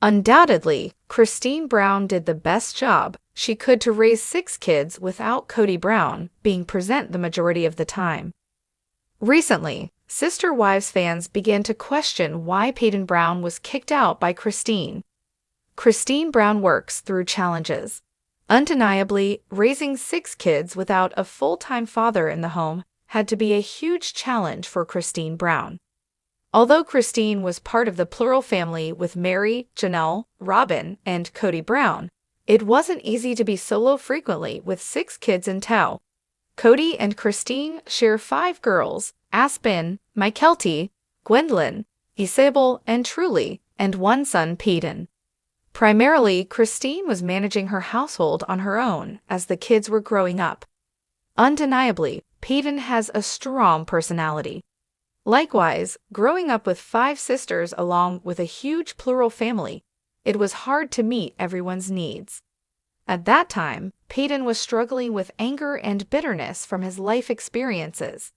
Undoubtedly, Christine Brown did the best job she could to raise 6 kids without Kody Brown being present the majority of the time. Recently, Sister Wives fans began to question why Paedon Brown was kicked out by Christine. Christine Brown works through challenges. Undeniably, raising 6 kids without a full-time father in the home had to be a huge challenge for Christine Brown. Although Christine was part of the plural family with Meri, Janelle, Robyn, and Kody Brown, it wasn't easy to be solo frequently with 6 kids in tow. Kody and Christine share 5 girls: Aspen, Mykelti, Gwendolyn, Isabel, and Truly, and 1 son, Paedon. Primarily, Christine was managing her household on her own as the kids were growing up. Undeniably, Paedon has a strong personality. Likewise, growing up with 5 sisters along with a huge plural family, it was hard to meet everyone's needs. At that time, Paedon was struggling with anger and bitterness from his life experiences.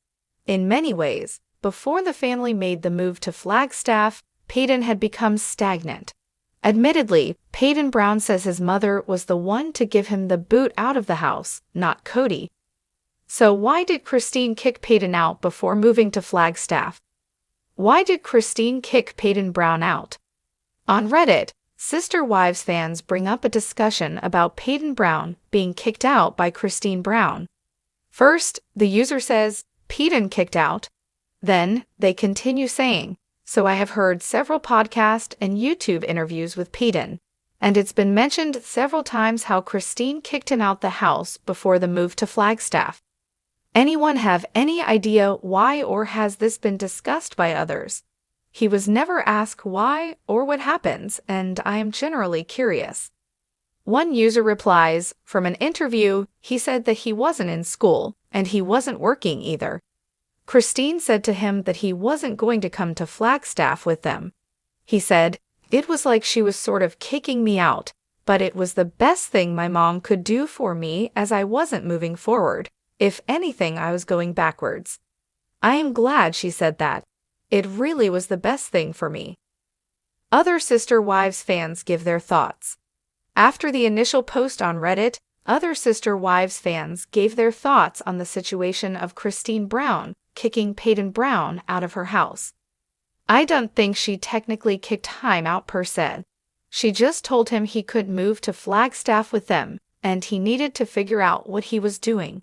In many ways, before the family made the move to Flagstaff, Paedon had become stagnant. Admittedly, Paedon Brown says his mother was the one to give him the boot out of the house, not Kody. So why did Christine kick Paedon out before moving to Flagstaff? Why did Christine kick Paedon Brown out? On Reddit, Sister Wives fans bring up a discussion about Paedon Brown being kicked out by Christine Brown. First, the user says, Paedon kicked out. Then, they continue saying, so I have heard several podcast and YouTube interviews with Paedon, and it's been mentioned several times how Christine kicked him out the house before the move to Flagstaff. Anyone have any idea why, or has this been discussed by others? He was never asked why or what happens, and I am generally curious. One user replies, from an interview, he said that he wasn't in school, and he wasn't working either. Christine said to him that he wasn't going to come to Flagstaff with them. He said, it was like she was sort of kicking me out, but it was the best thing my mom could do for me as I wasn't moving forward. If anything, I was going backwards. I am glad she said that. It really was the best thing for me. Other Sister Wives fans give their thoughts. After the initial post on Reddit, other Sister Wives fans gave their thoughts on the situation of Christine Brown kicking Paedon Brown out of her house. I don't think she technically kicked him out per se. She just told him he could move to Flagstaff with them, and he needed to figure out what he was doing.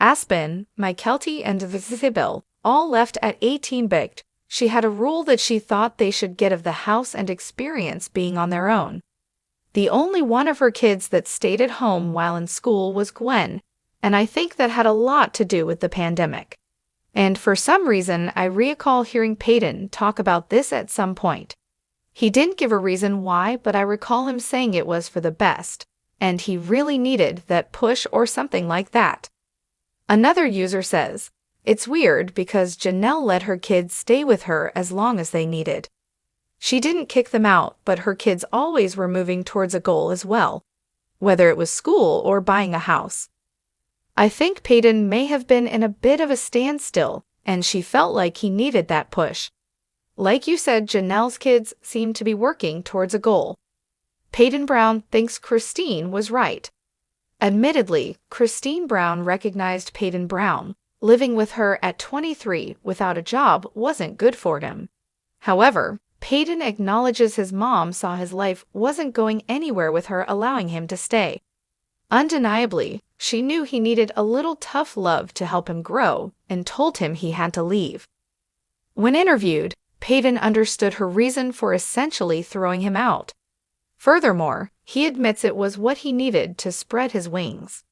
Aspen, Mykelti, and Isabel all left at 18 baked. She had a rule that she thought they should get of the house and experience being on their own. The only one of her kids that stayed at home while in school was Gwen, and I think that had a lot to do with the pandemic. And for some reason, I recall hearing Paedon talk about this at some point. He didn't give a reason why, but I recall him saying it was for the best, and he really needed that push or something like that. Another user says, it's weird because Janelle let her kids stay with her as long as they needed. She didn't kick them out, but her kids always were moving towards a goal as well, whether it was school or buying a house. I think Paedon may have been in a bit of a standstill, and she felt like he needed that push. Like you said, Janelle's kids seemed to be working towards a goal. Paedon Brown thinks Christine was right. Admittedly, Christine Brown recognized Paedon Brown. Living with her at 23 without a job wasn't good for him. However, Paedon acknowledges his mom saw his life wasn't going anywhere with her allowing him to stay. Undeniably, she knew he needed a little tough love to help him grow and told him he had to leave. When interviewed, Paedon understood her reason for essentially throwing him out. Furthermore, he admits it was what he needed to spread his wings.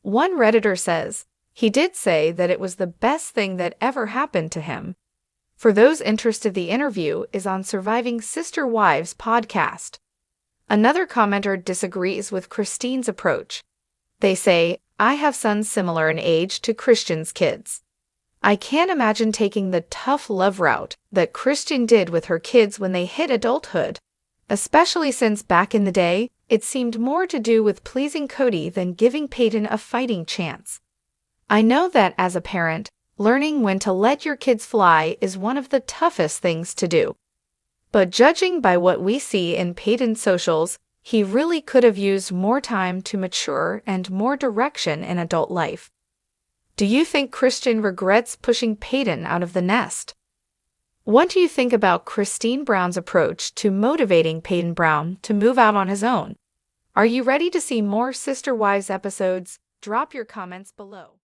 One Redditor says, he did say that it was the best thing that ever happened to him. For those interested, the interview is on Surviving Sister Wives podcast. Another commenter disagrees with Christine's approach. They say, I have sons similar in age to Christian's kids. I can't imagine taking the tough love route that Christian did with her kids when they hit adulthood, especially since back in the day, it seemed more to do with pleasing Kody than giving Paedon a fighting chance. I know that as a parent, learning when to let your kids fly is one of the toughest things to do. But judging by what we see in Paedon's socials, he really could have used more time to mature and more direction in adult life. Do you think Christian regrets pushing Paedon out of the nest? What do you think about Christine Brown's approach to motivating Paedon Brown to move out on his own? Are you ready to see more Sister Wives episodes? Drop your comments below.